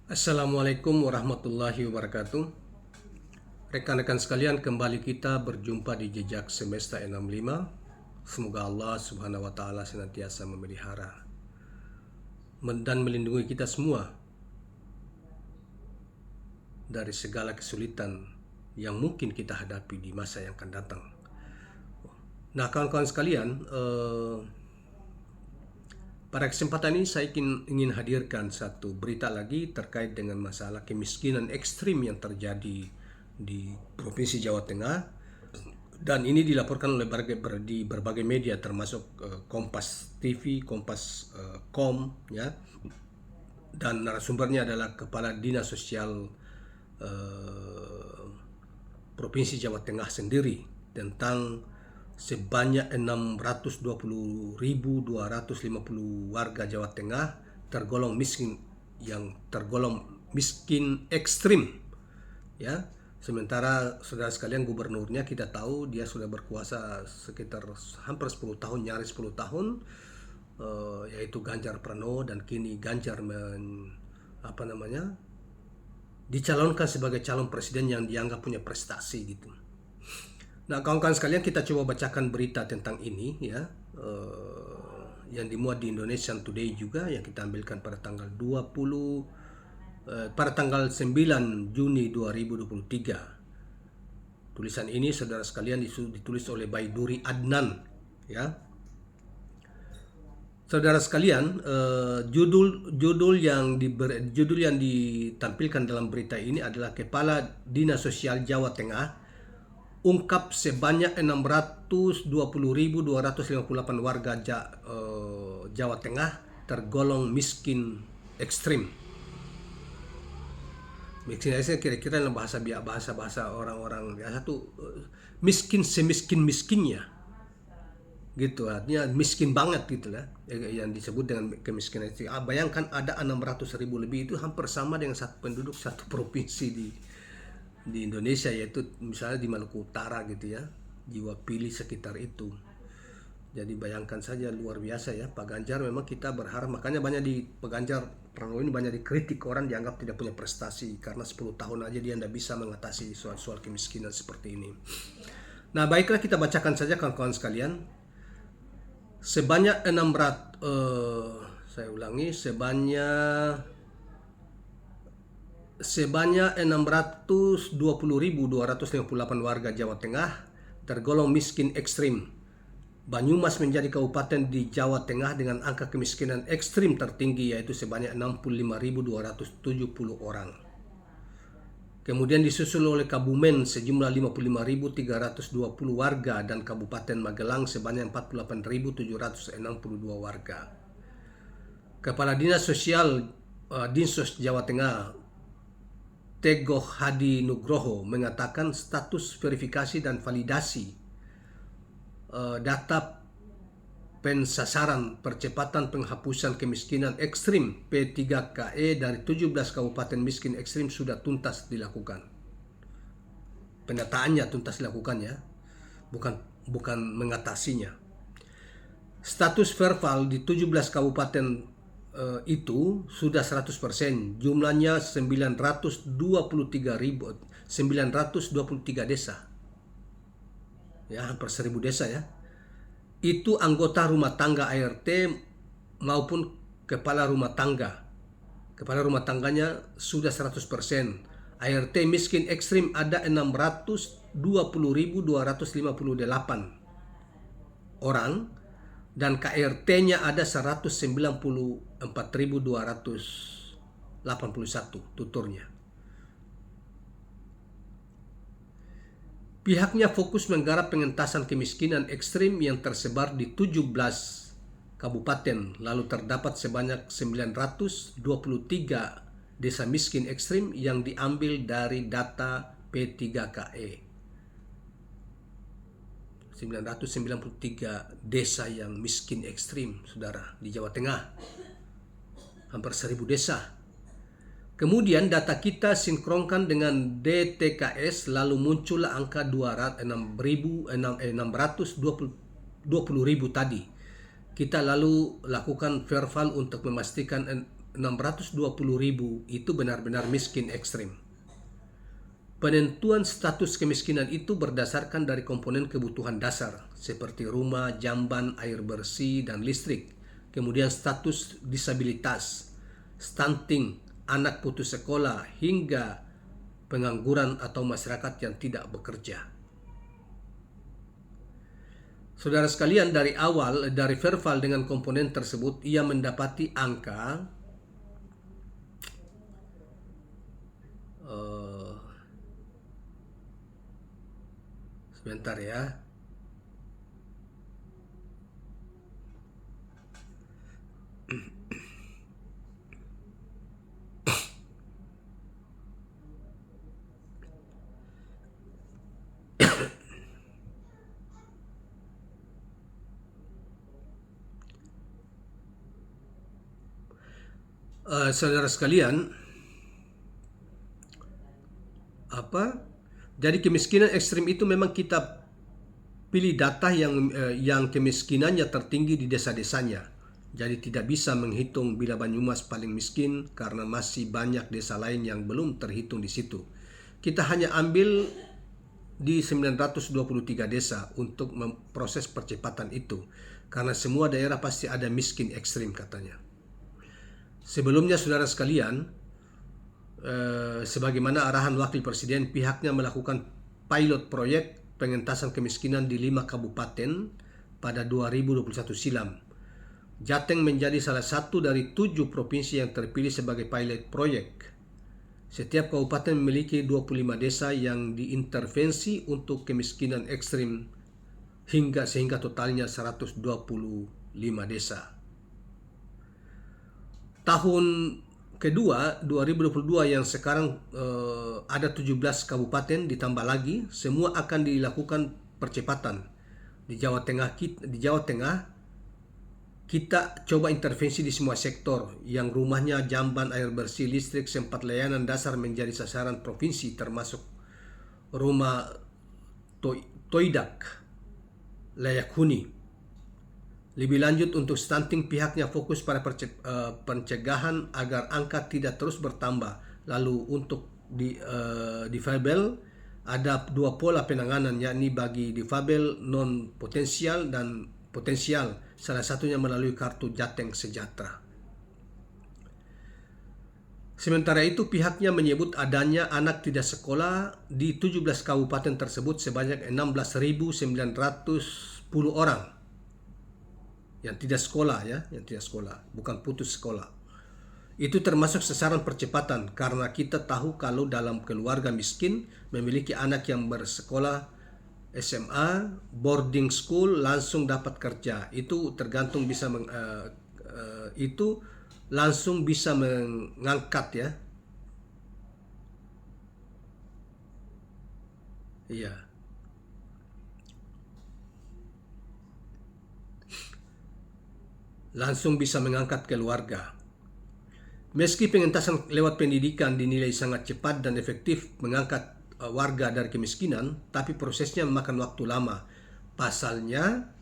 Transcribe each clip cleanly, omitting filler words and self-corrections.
Assalamualaikum warahmatullahi wabarakatuh. Rekan-rekan sekalian, kembali kita berjumpa di Jejak Semesta 65. Semoga Allah Subhanahu wa taala senantiasa memelihara dan melindungi kita semua dari segala kesulitan yang mungkin kita hadapi di masa yang akan datang. Nah, kawan-kawan sekalian, pada kesempatan ini saya ingin hadirkan satu berita lagi terkait dengan masalah kemiskinan ekstrim yang terjadi di Provinsi Jawa Tengah, dan ini dilaporkan oleh di berbagai media termasuk Kompas TV, Kompas.com, ya, dan narasumbernya adalah Kepala Dinas Sosial Provinsi Jawa Tengah sendiri, tentang sebanyak 620.250 warga Jawa Tengah tergolong miskin ekstrim, ya. Sementara saudara sekalian, gubernurnya kita tahu dia sudah berkuasa sekitar hampir 10 tahun, nyaris 10 tahun, yaitu Ganjar Pranowo, dan kini Ganjar dicalonkan sebagai calon presiden yang dianggap punya prestasi gitu. Nah, kawan-kawan sekalian, kita coba bacakan berita tentang ini, ya, yang dimuat di Indonesian Today juga, yang kita ambilkan pada tanggal 9 Juni 2023. Tulisan ini, saudara sekalian, ditulis oleh Baiduri Adnan, ya. Saudara sekalian, judul yang ditampilkan dalam berita ini adalah Kepala Dinas Sosial Jawa Tengah ungkap sebanyak 620.258 warga Jawa Tengah tergolong miskin ekstrim. Miskin ekstrim kira-kira dalam bahasa orang-orang biasa tuh miskin semiskin-miskinnya, gitu, artinya miskin banget gitu lah, yang disebut dengan kemiskinan ekstrim. Bayangkan ada 600.000 lebih, itu hampir sama dengan satu penduduk satu provinsi di Indonesia, yaitu misalnya di Maluku Utara gitu ya, jiwa pilih sekitar itu. Jadi bayangkan saja, luar biasa ya. Pak Ganjar memang kita berharap, makanya banyak di Pak Ganjar Pranowo ini banyak dikritik, orang dianggap tidak punya prestasi karena 10 tahun aja dia tidak bisa mengatasi soal kemiskinan seperti ini. Nah, baiklah, kita bacakan saja kawan-kawan sekalian. Sebanyak 620.258 warga Jawa Tengah tergolong miskin ekstrim. Banyumas menjadi kabupaten di Jawa Tengah dengan angka kemiskinan ekstrim tertinggi, yaitu sebanyak 65.270 orang. Kemudian disusul oleh Kabumen sejumlah 55.320 warga dan Kabupaten Magelang sebanyak 48.762 warga. Kepala Dinas Sosial Dinsos Jawa Tengah, Tegoh Hadi Nugroho, mengatakan status verifikasi dan validasi data pensasaran percepatan penghapusan kemiskinan ekstrim P3KE dari 17 kabupaten miskin ekstrim sudah tuntas dilakukan. Pendataannya tuntas dilakukan, ya, bukan mengatasinya. Status verbal di 17 kabupaten itu sudah 100%, jumlahnya 923 desa, ya, hampir 1000 desa, ya. Itu anggota rumah tangga ART maupun kepala rumah tangga. Kepala rumah tangganya sudah 100%. ART miskin ekstrim ada 620.258 orang, dan KRT-nya ada 194.281 tuturnya. Pihaknya fokus menggarap pengentasan kemiskinan ekstrim yang tersebar di 17 kabupaten, lalu terdapat sebanyak 923 desa miskin ekstrim yang diambil dari data P3KE. 993 desa yang miskin ekstrim, saudara, di Jawa Tengah. Hampir 1000 desa. Kemudian data kita sinkronkan dengan DTKS, lalu muncullah angka 620.000 tadi. Kita lalu lakukan verbal untuk memastikan 620.000 itu benar-benar miskin ekstrim. Penentuan status kemiskinan itu berdasarkan dari komponen kebutuhan dasar seperti rumah, jamban, air bersih, dan listrik. Kemudian status disabilitas, stunting, anak putus sekolah, hingga pengangguran atau masyarakat yang tidak bekerja. Saudara sekalian, dari awal, dari Verval dengan komponen tersebut, ia mendapati angka sebentar ya. Saudara sekalian, jadi kemiskinan ekstrim itu memang kita pilih data yang kemiskinannya tertinggi di desa-desanya. Jadi tidak bisa menghitung bila Banyumas paling miskin karena masih banyak desa lain yang belum terhitung di situ. Kita hanya ambil di 923 desa untuk memproses percepatan itu, karena semua daerah pasti ada miskin ekstrim katanya. Sebelumnya saudara sekalian, sebagaimana arahan Wakil Presiden, pihaknya melakukan pilot proyek pengentasan kemiskinan di 5 kabupaten pada 2021 silam. Jateng menjadi salah satu dari 7 provinsi yang terpilih sebagai pilot proyek. Setiap kabupaten memiliki 25 desa yang diintervensi untuk kemiskinan ekstrim sehingga totalnya 125 desa. Tahun kedua 2022 yang sekarang ada 17 kabupaten ditambah lagi, semua akan dilakukan percepatan. Di Jawa Tengah kita coba intervensi di semua sektor yang rumahnya jamban, air bersih, listrik, sempat layanan dasar menjadi sasaran provinsi, termasuk rumah Toidak, layak huni. Lebih lanjut, untuk stunting pihaknya fokus pada pencegahan agar angka tidak terus bertambah. Lalu untuk difabel ada 2 pola penanganan, yakni bagi difabel non potensial dan potensial, salah satunya melalui kartu Jateng Sejahtera. Sementara itu pihaknya menyebut adanya anak tidak sekolah di 17 kabupaten tersebut sebanyak 16.910 orang. Yang tidak sekolah ya, yang tidak sekolah, bukan putus sekolah. Itu termasuk sasaran percepatan karena kita tahu kalau dalam keluarga miskin memiliki anak yang bersekolah SMA, boarding school, langsung dapat kerja. Itu tergantung itu langsung bisa mengangkat ya. Iya. Langsung bisa mengangkat keluarga. Meski pengentasan lewat pendidikan dinilai sangat cepat dan efektif mengangkat warga dari kemiskinan, tapi prosesnya memakan waktu lama. Pasalnya,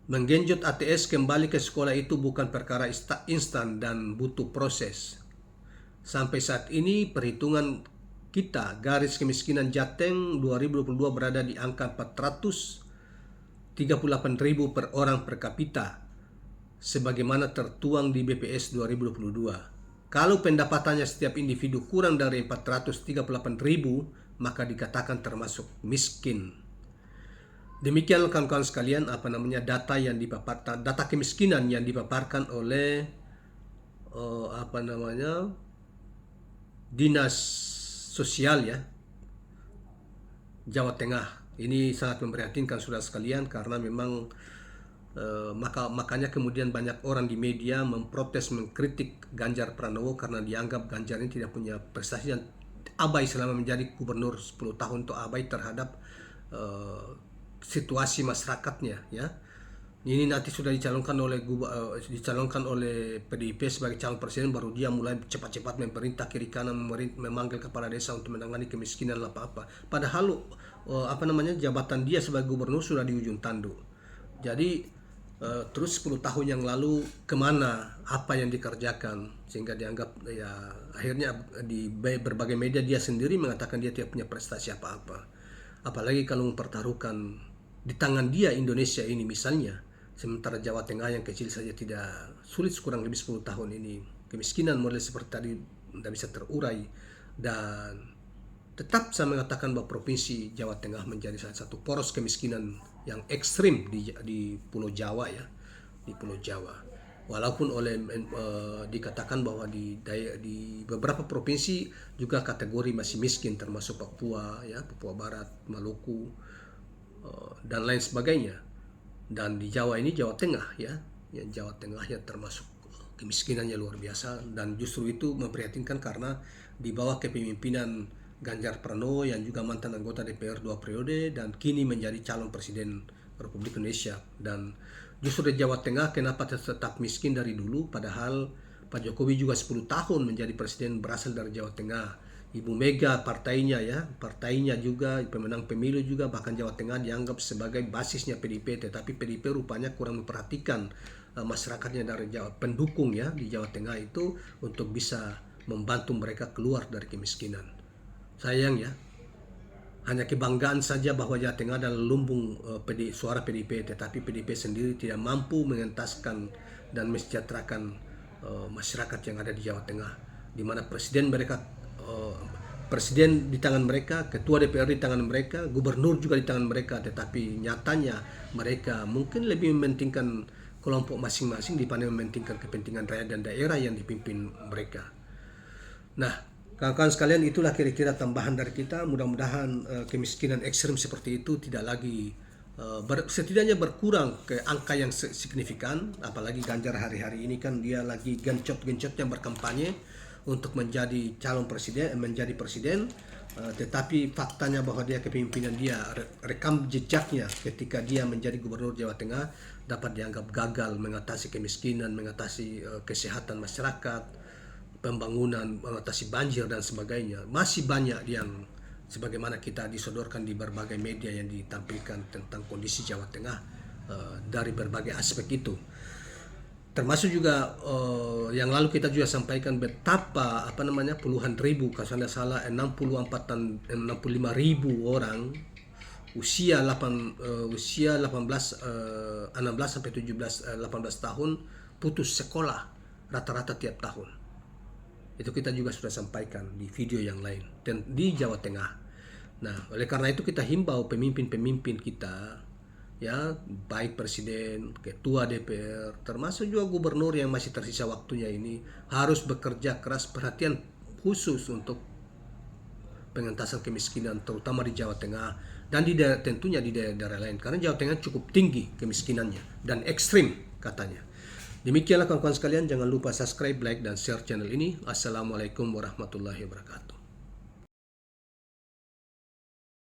menggenjot ATS kembali ke sekolah itu bukan perkara instan dan butuh proses. Sampai saat ini perhitungan kita, garis kemiskinan Jateng 2022 berada di angka 438.000 per orang per kapita, sebagaimana tertuang di BPS 2022. Kalau pendapatannya setiap individu kurang dari 438.000, maka dikatakan termasuk miskin. Demikian kawan-kawan sekalian, data yang dipaparkan, data kemiskinan yang dipaparkan oleh Dinas Sosial ya, Jawa Tengah. Ini sangat memprihatinkan saudara sekalian karena memang makanya kemudian banyak orang di media memprotes, mengkritik Ganjar Pranowo karena dianggap Ganjar ini tidak punya prestasi dan abai selama menjadi gubernur 10 tahun, untuk abai terhadap situasi masyarakatnya ya. Ini nanti sudah dicalonkan oleh PDIP sebagai calon presiden, baru dia mulai cepat-cepat memerintah kiri kanan, memanggil kepala desa untuk menangani kemiskinan apa-apa. Padahal jabatan dia sebagai gubernur sudah di ujung tanduk. Jadi terus 10 tahun yang lalu kemana, apa yang dikerjakan, sehingga dianggap ya akhirnya di berbagai media dia sendiri mengatakan dia tidak punya prestasi apa-apa. Apalagi kalau mempertaruhkan di tangan dia Indonesia ini misalnya, sementara Jawa Tengah yang kecil saja tidak sulit kurang lebih 10 tahun ini kemiskinan model seperti tadi tidak bisa terurai. Dan tetap saya mengatakan bahwa provinsi Jawa Tengah menjadi salah satu poros kemiskinan yang ekstrim di Pulau Jawa ya, di Pulau Jawa. Walaupun dikatakan bahwa di beberapa provinsi juga kategori masih miskin, termasuk Papua ya, Papua Barat, Maluku, dan lain sebagainya. Dan di Jawa ini, Jawa Tengah ya, Jawa Tengah ya termasuk kemiskinannya luar biasa, dan justru itu memprihatinkan karena di bawah kepemimpinan Ganjar Pranowo yang juga mantan anggota DPR 2 periode dan kini menjadi calon presiden Republik Indonesia. Dan justru di Jawa Tengah kenapa tetap miskin dari dulu, padahal Pak Jokowi juga 10 tahun menjadi presiden berasal dari Jawa Tengah. Ibu Mega partainya juga pemenang pemilu juga, bahkan Jawa Tengah dianggap sebagai basisnya PDIP, tetapi PDIP rupanya kurang memperhatikan masyarakatnya dari Jawa, pendukung ya di Jawa Tengah itu, untuk bisa membantu mereka keluar dari kemiskinan. Sayang ya, hanya kebanggaan saja bahwa Jawa Tengah adalah lumbung suara PDIP, tetapi PDIP sendiri tidak mampu mengentaskan dan mesejahterakan masyarakat yang ada di Jawa Tengah, di mana presiden di tangan mereka, ketua DPR di tangan mereka, gubernur juga di tangan mereka, tetapi nyatanya mereka mungkin lebih mementingkan kelompok masing-masing dibanding mementingkan kepentingan rakyat dan daerah yang dipimpin mereka. Nah, kawan-kawan sekalian, itulah kira-kira tambahan dari kita. Mudah-mudahan kemiskinan ekstrim seperti itu tidak lagi setidaknya berkurang ke angka yang signifikan. Apalagi Ganjar hari-hari ini kan dia lagi gencot-gencotnya berkampanye untuk menjadi calon presiden, tetapi faktanya bahwa dia kepemimpinan dia, rekam jejaknya ketika dia menjadi gubernur Jawa Tengah dapat dianggap gagal mengatasi kemiskinan, mengatasi kesehatan masyarakat, pembangunan, mengatasi banjir dan sebagainya. Masih banyak yang sebagaimana kita disodorkan di berbagai media yang ditampilkan tentang kondisi Jawa Tengah dari berbagai aspek itu. Termasuk juga yang lalu kita juga sampaikan betapa puluhan ribu, kalau tidak salah 65 ribu orang usia 16 sampai 18 tahun putus sekolah rata-rata tiap tahun. Itu kita juga sudah sampaikan di video yang lain dan di Jawa Tengah. Nah, oleh karena itu kita himbau pemimpin-pemimpin kita ya, baik presiden, ketua DPR, termasuk juga gubernur yang masih tersisa waktunya ini, harus bekerja keras, perhatian khusus untuk pengentasan kemiskinan, terutama di Jawa Tengah dan tentunya di daerah-daerah lain, karena Jawa Tengah cukup tinggi kemiskinannya dan ekstrim katanya. Demikianlah kawan-kawan sekalian, jangan lupa subscribe, like, dan share channel ini. Assalamualaikum warahmatullahi wabarakatuh.